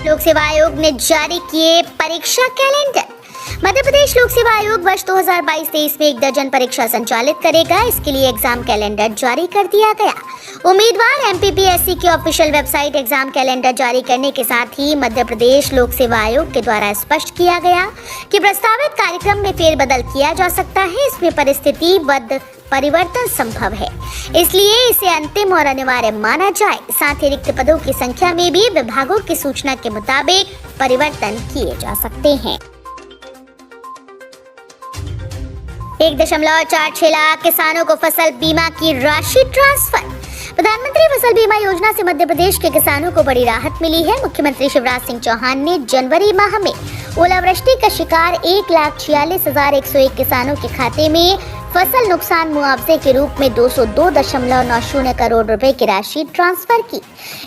लोक सेवा आयोग ने जारी किए परीक्षा कैलेंडर। मध्य प्रदेश लोक सेवा आयोग वर्ष 2022-23 में 1 दर्जन परीक्षा संचालित करेगा। इसके लिए एग्जाम कैलेंडर जारी कर दिया गया। उम्मीदवार एमपीपीएससी की ऑफिशियल वेबसाइट एग्जाम कैलेंडर जारी करने के साथ ही मध्य प्रदेश लोक सेवा आयोग के द्वारा स्पष्ट किया गया कि प्रस्तावित कार्यक्रम में फेरबदल किया जा सकता है। इसमें परिस्थितिबद्ध परिवर्तन संभव है, इसलिए इसे अंतिम और अनिवार्य माना जाए। साथ ही रिक्त पदों की संख्या में भी विभागों की सूचना के मुताबिक परिवर्तन किए जा सकते हैं। 1.46 लाख किसानों को फसल बीमा की राशि ट्रांसफर। प्रधानमंत्री फसल बीमा योजना से मध्य प्रदेश के किसानों को बड़ी राहत मिली है। मुख्यमंत्री शिवराज सिंह चौहान ने जनवरी माह में ओलावृष्टि का शिकार 1,46,101 किसानों के खाते में फसल नुकसान मुआवजे के रूप में 202.90 करोड़ रुपए की राशि ट्रांसफर की।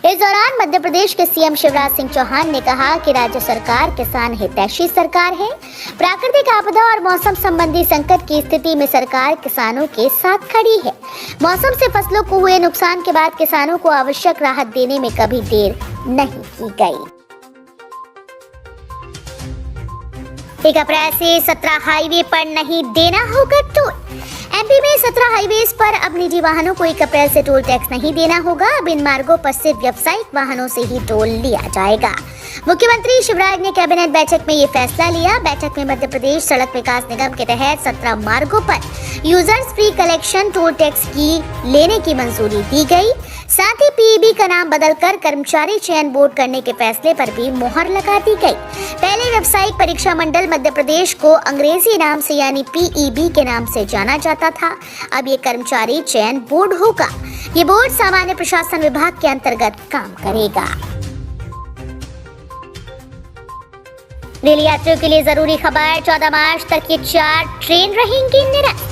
इस दौरान मध्य प्रदेश के सीएम शिवराज सिंह चौहान ने कहा कि राज्य सरकार किसान हितैषी सरकार है। प्राकृतिक आपदा और मौसम संबंधी संकट की स्थिति में सरकार किसानों के साथ खड़ी है। मौसम से फसलों को हुए नुकसान के बाद किसानों को आवश्यक राहत देने में कभी देर नहीं की गई। 1 अप्रैल से 17 हाईवे पर नहीं देना होगा टोल। एमपी में 17 हाईवेज पर अब निजी वाहनों को 1 अप्रैल से टोल टैक्स नहीं देना होगा। अब इन मार्गों पर सिर्फ व्यावसायिक वाहनों से ही टोल लिया जाएगा। मुख्यमंत्री शिवराज ने कैबिनेट बैठक में ये फैसला लिया। बैठक में मध्य प्रदेश सड़क विकास निगम के तहत 17 मार्गों पर users free collection toll tax की लेने की मंजूरी दी गई। साथ ही पीईबी का नाम बदलकर कर्मचारी चयन बोर्ड करने के फैसले पर भी मोहर लगा दी गई। पहले व्यावसायिक परीक्षा मंडल मध्य प्रदेश को अंग्रेजी नाम से यानी पीईबी के नाम से जाना जाता था। अब ये कर्मचारी चयन बोर्ड होगा। ये बोर्ड सामान्य प्रशासन विभाग के अंतर्गत काम करेगा। रेल यात्रियों के लिए जरूरी खबर, 14 मार्च तक ये 4 ट्रेन रहेंगी निरस्त।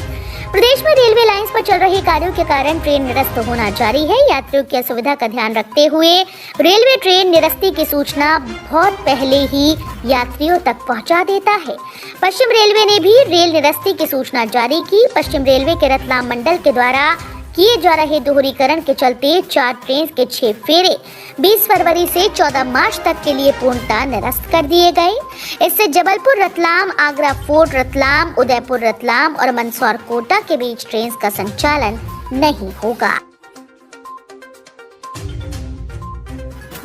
प्रदेश में रेलवे लाइंस पर चल रहे कार्यों के कारण ट्रेन निरस्त होना जारी है। यात्रियों की असुविधा का ध्यान रखते हुए रेलवे ट्रेन निरस्ती की सूचना बहुत पहले ही यात्रियों तक पहुंचा देता है। पश्चिम रेलवे ने भी रेल निरस्ती की सूचना जारी की। पश्चिम रेलवे के रतलाम मंडल के द्वारा किए जा रहे दोहरीकरण के चलते 4 ट्रेन के 6 फेरे 20 फरवरी से 14 मार्च तक के लिए पूर्णतः निरस्त कर दिए गए। इससे जबलपुर रतलाम, आगरा फोर्ट रतलाम, उदयपुर रतलाम और मंदसौर कोटा के बीच ट्रेन का संचालन नहीं होगा।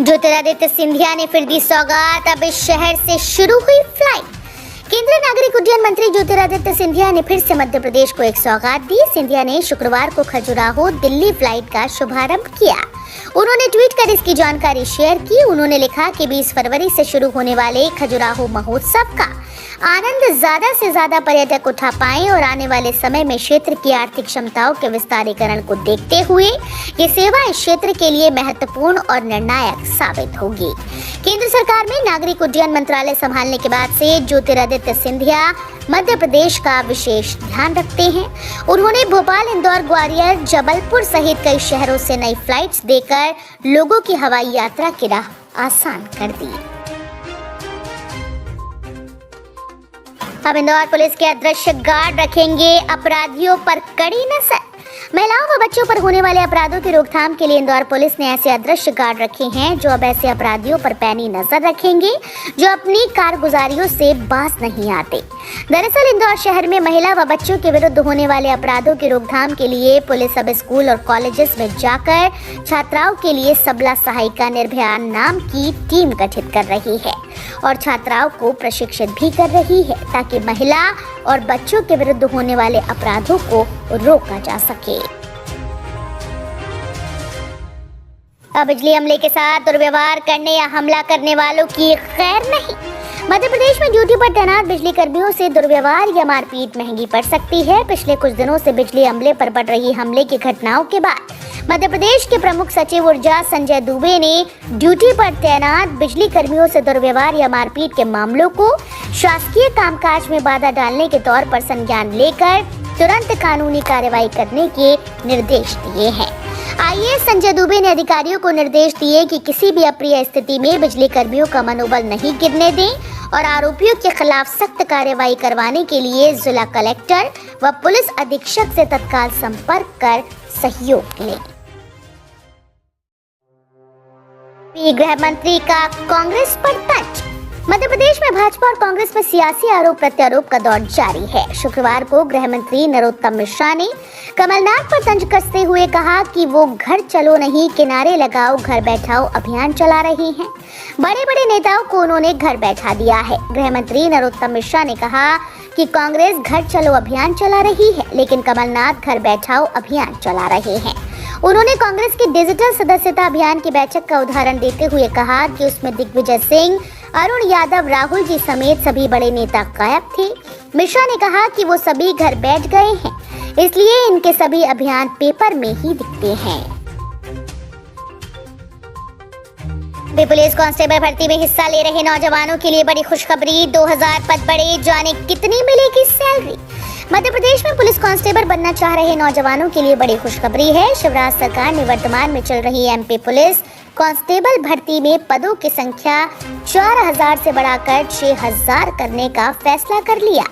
ज्योतिरादित्य सिंधिया ने फिर दी सौगात। अब इस शहर से शुरू हुई फ्लाइट। केंद्रीय नागरिक उड्डयन मंत्री ज्योतिरादित्य सिंधिया ने फिर से मध्य प्रदेश को एक सौगात दी। सिंधिया ने शुक्रवार को खजुराहो दिल्ली फ्लाइट का शुभारंभ किया। उन्होंने ट्वीट कर इसकी जानकारी शेयर की। उन्होंने लिखा कि 20 फरवरी से शुरू होने वाले खजुराहो महोत्सव का आनंद ज्यादा से ज्यादा पर्यटक उठा पाएं और आने वाले समय में क्षेत्र की आर्थिक क्षमताओं के विस्तारीकरण को देखते हुए ये सेवा इस क्षेत्र के लिए महत्वपूर्ण और निर्णायक साबित होगी। केंद्र सरकार में नागरिक उड्डयन मंत्रालय संभालने के बाद से ज्योतिरादित्य सिंधिया मध्य प्रदेश का विशेष ध्यान रखते हैं। उन्होंने भोपाल, इंदौर, ग्वालियर, जबलपुर सहित कई शहरों से नई फ्लाइट्स देकर लोगों की हवाई यात्रा की राह आसान कर दी। अब इंदौर पुलिस के अदृश्य गार्ड रखेंगे अपराधियों पर कड़ी नजर। महिलाओं व बच्चों पर होने वाले अपराधों की रोकथाम के लिए इंदौर पुलिस ने ऐसे अदृश्य गार्ड रखे हैं जो अब ऐसे अपराधियों पर पैनी नजर रखेंगे जो अपनी कारगुजारियों से बाज नहीं आते। दरअसल इंदौर शहर में महिला व बच्चों के विरुद्ध होने वाले अपराधों की रोकथाम के लिए पुलिस अब स्कूल और कॉलेजेस में जाकर छात्राओं के लिए सबला सहायिका निर्भया नाम की टीम गठित कर रही है और छात्राओं को प्रशिक्षित भी कर रही है ताकि महिला और बच्चों के विरुद्ध होने वाले अपराधों को रोका जा सके। अब बिजली अमले के साथ दुर्व्यवहार करने या हमला करने वालों की खैर नहीं। मध्य प्रदेश में ड्यूटी पर तैनात बिजली कर्मियों से दुर्व्यवहार या मारपीट महंगी पड़ सकती है। पिछले कुछ दिनों से बिजली अमले पर बढ़ रही हमले की घटनाओं के बाद मध्य प्रदेश के प्रमुख सचिव ऊर्जा संजय दुबे ने ड्यूटी पर तैनात बिजली कर्मियों से दुर्व्यवहार या मारपीट के मामलों को शासकीय कामकाज में बाधा डालने के तौर पर संज्ञान लेकर तुरंत कानूनी कार्रवाई करने के निर्देश दिए हैं। आईएएस संजय दुबे ने अधिकारियों को निर्देश दिए कि किसी भी अप्रिय स्थिति में बिजली कर्मियों का मनोबल नहीं गिरने दें और आरोपियों के खिलाफ सख्त कार्रवाई करवाने के लिए जिला कलेक्टर व पुलिस अधीक्षक से तत्काल संपर्क कर सहयोग लें। गृह मंत्री का कांग्रेस पर तंज। मध्य प्रदेश में भाजपा और कांग्रेस में सियासी आरोप प्रत्यारोप का दौर जारी है। शुक्रवार को गृह मंत्री नरोत्तम मिश्रा ने कमलनाथ पर तंज कसते हुए कहा कि वो घर चलो नहीं किनारे लगाओ घर बैठाओ अभियान चला रहे हैं। बड़े बड़े नेताओं को उन्होंने घर बैठा दिया है। गृह मंत्री नरोत्तम मिश्रा ने कहा कि कांग्रेस घर चलो अभियान चला रही है, लेकिन कमलनाथ घर बैठाओ अभियान चला रहे हैं। उन्होंने कांग्रेस की डिजिटल सदस्यता अभियान की बैठक का उदाहरण देते हुए कहा कि उसमें दिग्विजय सिंह, अरुण यादव, राहुल जी समेत सभी बड़े नेता गायब थे। मिश्रा ने कहा कि वो सभी घर बैठ गए हैं, इसलिए इनके सभी अभियान पेपर में ही दिखते हैं। पुलिस कांस्टेबल भर्ती में हिस्सा ले रहे नौजवानों के लिए बड़ी खुशखबरी। 2000 पद बढ़े, जाने कितनी मिलेगी सैलरी। मध्य प्रदेश में पुलिस कांस्टेबल बनना चाह रहे नौजवानों के लिए बड़ी खुशखबरी है। शिवराज सरकार ने वर्तमान में चल रही एमपी पुलिस कांस्टेबल भर्ती में पदों की संख्या 4000 से बढ़ाकर 6000 करने का फैसला कर लिया।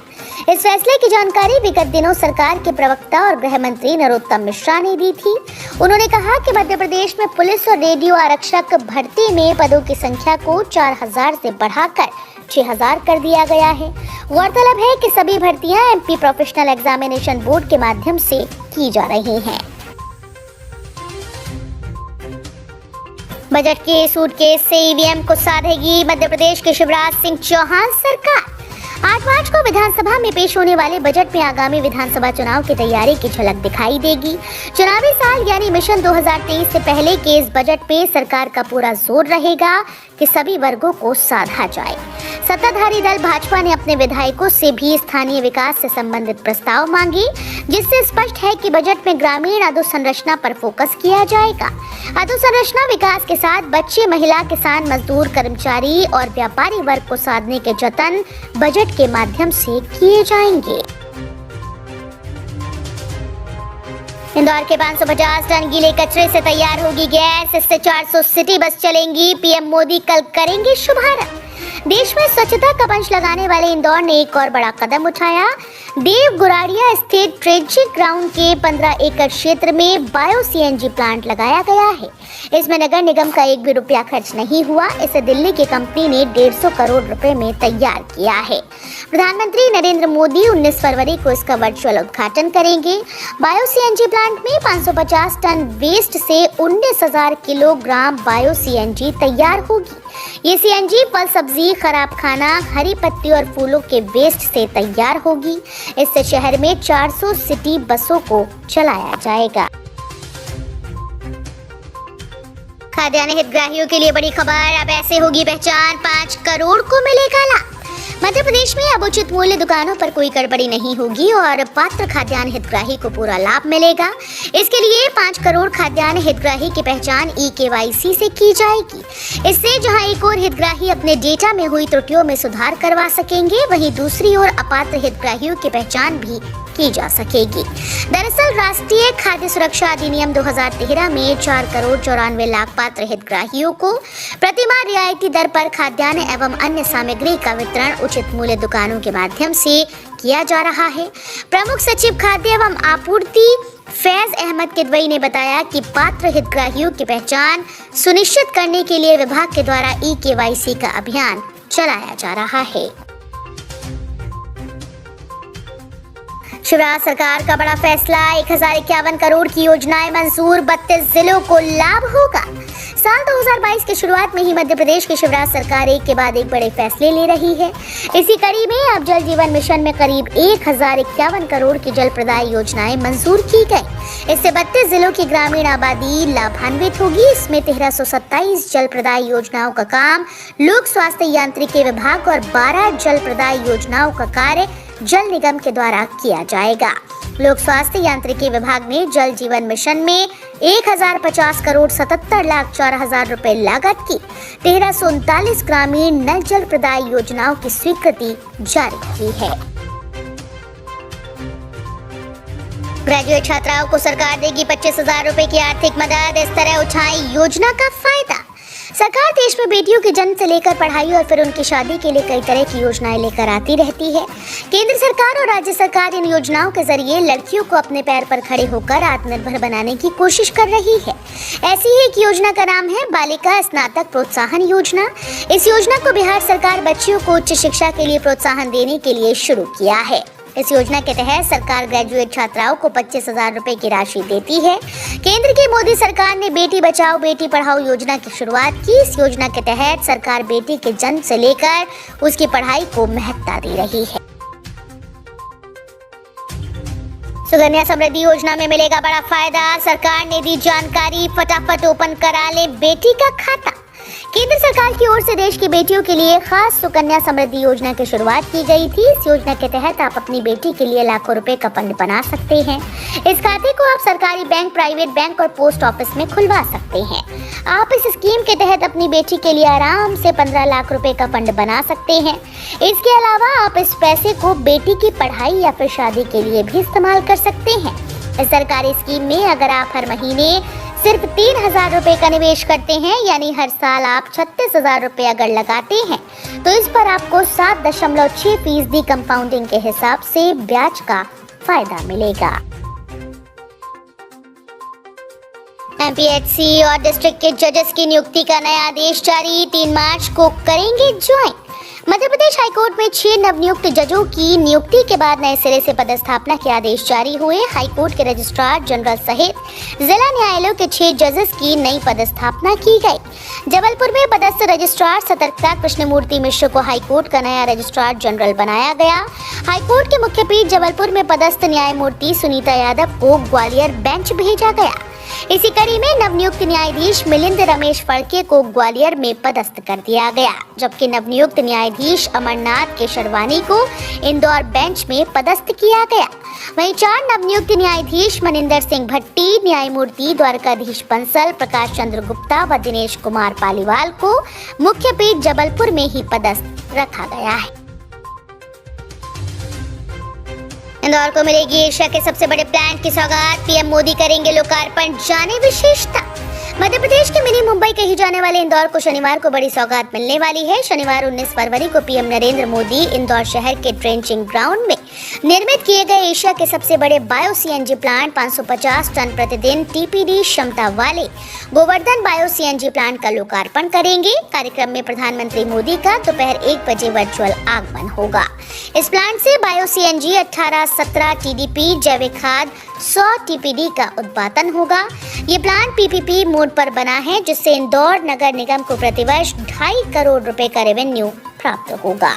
इस फैसले की जानकारी विगत दिनों सरकार के प्रवक्ता और गृह मंत्री नरोत्तम मिश्रा ने दी थी। उन्होंने कहा कि मध्य प्रदेश में पुलिस और रेडियो आरक्षक भर्ती में पदों की संख्या को 4000 से बढ़ाकर 6000 कर दिया गया है। गौरतलब है कि सभी भर्तियां एमपी प्रोफेशनल एग्जामिनेशन बोर्ड के माध्यम से की जा रही हैं। बजट के सूटकेस से ईवीएम को साधेगी मध्य प्रदेश के शिवराज सिंह चौहान सरकार। 8 मार्च को विधानसभा में पेश होने वाले बजट में आगामी विधानसभा चुनाव की तैयारी की झलक दिखाई देगी। चुनावी साल यानी मिशन 2023 से पहले के इस बजट पे सरकार का पूरा जोर रहेगा कि सभी वर्गों को साधा जाए। सत्ताधारी दल भाजपा ने अपने विधायकों से भी स्थानीय विकास से संबंधित प्रस्ताव मांगे, जिससे स्पष्ट है कि बजट में ग्रामीण अधोसंरचना पर फोकस किया जाएगा। अधोसंरचना विकास के साथ बच्चे, महिला, किसान, मजदूर, कर्मचारी और व्यापारी वर्ग को साधने के जतन बजट के माध्यम से किए जाएंगे। इंदौर के 550 टन गीले कचरे से तैयार होगी गैस। इससे 400 सिटी बस चलेंगी। पीएम मोदी कल करेंगे शुभारंभ। देश में स्वच्छता का पंच लगाने वाले इंदौर ने एक और बड़ा कदम उठाया। देव गुराड़िया स्थित ट्रेजिक ग्राउंड के 15 एकड़ क्षेत्र में बायो सीएनजी प्लांट लगाया गया है। इसमें नगर निगम का एक भी रुपया खर्च नहीं हुआ। इसे दिल्ली की कंपनी ने 150 करोड़ रुपए में तैयार किया है। प्रधानमंत्री नरेंद्र मोदी 19 फरवरी को इसका वर्चुअल उद्घाटन करेंगे। बायो सीएनजी प्लांट में 550 टन वेस्ट से 19,000 किलोग्राम बायो सीएनजी तैयार होगी। ये सीएनजी फल, सब्जी, खराब खाना, हरी पत्ती और फूलों के वेस्ट से तैयार होगी। इससे शहर में 400 सिटी बसों को चलाया जाएगा। खाद्यान्न हितग्राहियों के लिए बड़ी खबर। अब ऐसे होगी पहचान, 5 करोड़ को मिलेगा लाभ। मध्य प्रदेश में अब उचित मूल्य दुकानों पर कोई गड़बड़ी नहीं होगी और पात्र खाद्यान्न हितग्राही को पूरा लाभ मिलेगा। इसके लिए 5 करोड़ खाद्यान्न हितग्राही की पहचान eKYC से की जाएगी। इससे जहां एक ओर हितग्राही अपने डेटा में हुई त्रुटियों में सुधार करवा सकेंगे, वहीं दूसरी ओर अपात्र हितग्राहियों की पहचान भी की जा सकेगी। दरअसल राष्ट्रीय खाद्य सुरक्षा अधिनियम 2013 में 4 करोड़ 94 लाख पात्र हितग्राहियों को प्रतिमाह रियायती दर पर खाद्यान्न एवं अन्य सामग्री का वितरण उचित मूल्य दुकानों के माध्यम से किया जा रहा है। प्रमुख सचिव खाद्य एवं आपूर्ति फैज अहमद किदवई ने बताया कि पात्र हितग्राहियों की पहचान सुनिश्चित करने के लिए विभाग के द्वारा eKYC का अभियान चलाया जा रहा है। शिवराज सरकार का बड़ा फैसला। 1051 करोड़ की योजनाएं मंजूर। 32 जिलों को लाभ होगा। साल 2022 की शुरुआत में ही मध्य प्रदेश की शिवराज सरकार एक के बाद एक बड़े फैसले ले रही है। इसी कड़ी में अब जल जीवन मिशन में करीब 1051 करोड़ की जल प्रदाय योजनाएं मंजूर की गई। इससे 32 जिलों की ग्रामीण आबादी लाभान्वित होगी। इसमें 1327 जल प्रदाय योजनाओं का काम लोक स्वास्थ्य यांत्रिकी विभाग और 12 जल प्रदाय योजनाओं का कार्य जल निगम के द्वारा किया जाएगा। लोक स्वास्थ्य यांत्रिकी विभाग ने जल जीवन मिशन में 1050 करोड़ 77 लाख 4 हजार रुपए लागत की 1339 ग्रामीण नल जल प्रदाय योजनाओं की स्वीकृति जारी की है। ग्रेजुएट छात्राओं को सरकार देगी 25,000 रुपए की आर्थिक मदद। इस तरह उठाई योजना का फायदा। सरकार देश में बेटियों के जन्म से लेकर पढ़ाई और फिर उनकी शादी के लिए कई तरह की योजनाएं लेकर आती रहती है। केंद्र सरकार और राज्य सरकार इन योजनाओं के जरिए लड़कियों को अपने पैर पर खड़े होकर आत्मनिर्भर बनाने की कोशिश कर रही है। ऐसी ही एक योजना का नाम है बालिका स्नातक प्रोत्साहन योजना। इस योजना को बिहार सरकार बच्चियों को उच्च शिक्षा के लिए प्रोत्साहन देने के लिए शुरू किया है। इस योजना के तहत सरकार ग्रेजुएट छात्राओं को 25,000 रुपए की राशि देती है। केंद्र की मोदी सरकार ने बेटी बचाओ बेटी पढ़ाओ योजना की शुरुआत की। इस योजना के तहत सरकार बेटी के जन्म से लेकर उसकी पढ़ाई को महत्ता दे रही है। सुकन्या समृद्धि योजना में मिलेगा बड़ा फायदा, सरकार ने दी जानकारी, फटाफट ओपन करा ले बेटी का खाता। केंद्र सरकार की ओर से देश की बेटियों के लिए खास सुकन्या समृद्धि योजना की शुरुआत की गई थी। इस योजना के तहत आप अपनी बेटी के लिए लाखों रुपए का फंड बना सकते हैं। इस खाते को आप सरकारी बैंक, प्राइवेट बैंक और पोस्ट ऑफिस में खुलवा सकते हैं। आप इस स्कीम के तहत अपनी बेटी के लिए आराम से 15 लाख रुपए का फंड बना सकते हैं। इसके अलावा आप इस पैसे को बेटी की पढ़ाई या फिर शादी के लिए भी इस्तेमाल कर सकते हैं। इस सरकारी स्कीम में अगर आप हर महीने सिर्फ 3,000 रुपए का निवेश करते हैं, यानी हर साल आप 36,000 रुपए अगर लगाते हैं, तो इस पर आपको 7.6% कंपाउंडिंग के हिसाब से ब्याज का फायदा मिलेगा। एमपीएचसी और डिस्ट्रिक्ट के जजेस की नियुक्ति का नया आदेश जारी, 3 मार्च को करेंगे ज्वाइन। मध्य प्रदेश हाईकोर्ट में 6 नवनियुक्त जजों की नियुक्ति के बाद नए सिरे से पदस्थापना के आदेश जारी हुए। हाईकोर्ट के रजिस्ट्रार जनरल सहित जिला न्यायालयों के 6 जजेस की नई पदस्थापना की गई। जबलपुर में पदस्थ रजिस्ट्रार सतर्कता कृष्णमूर्ति मिश्र को हाईकोर्ट का नया रजिस्ट्रार जनरल बनाया गया। हाईकोर्ट के मुख्य पीठ जबलपुर में पदस्थ न्यायमूर्ति सुनीता यादव को ग्वालियर बेंच भेजा गया। इसी कड़ी में नवनियुक्त न्यायाधीश मिलिंद रमेश फड़के को ग्वालियर में पदस्थ कर दिया गया, जबकि नवनियुक्त न्यायाधीश अमरनाथ केशरवानी को इंदौर बेंच में पदस्थ किया गया। वहीं 4 नवनियुक्त न्यायाधीश मनिंदर सिंह भट्टी, न्यायमूर्ति द्वारकाधीश बंसल, प्रकाश चंद्र गुप्ता व दिनेश कुमार पालीवाल को मुख्य पीठ जबलपुर में ही पदस्थ रखा गया है। इंदौर को मिलेगी एशिया के सबसे बड़े प्लांट की सौगात, पीएम मोदी करेंगे लोकार्पण, जाने विशेषता। मध्य प्रदेश के मिनी मुंबई कही जाने वाले इंदौर को शनिवार को बड़ी सौगात मिलने वाली है। शनिवार 19 फरवरी को पीएम नरेंद्र मोदी इंदौर शहर के ट्रेंचिंग ग्राउंड में निर्मित किए गए एशिया के सबसे बड़े बायो सीएनजी प्लांट 550 टन प्रतिदिन टीपीडी क्षमता वाले गोवर्धन बायो सीएनजी प्लांट का लोकार्पण करेंगे। कार्यक्रम में प्रधानमंत्री मोदी का दोपहर 1 बजे वर्चुअल आगमन होगा। इस प्लांट से बायो सीएनजी 18-17 टीडीपी जैविक खाद 100 टीपीडी का उत्पादन होगा। ये प्लांट पीपीपी मोड पर बना है, जिससे इंदौर नगर निगम को प्रतिवर्ष 2.5 करोड़ रुपए का रेवेन्यू प्राप्त होगा।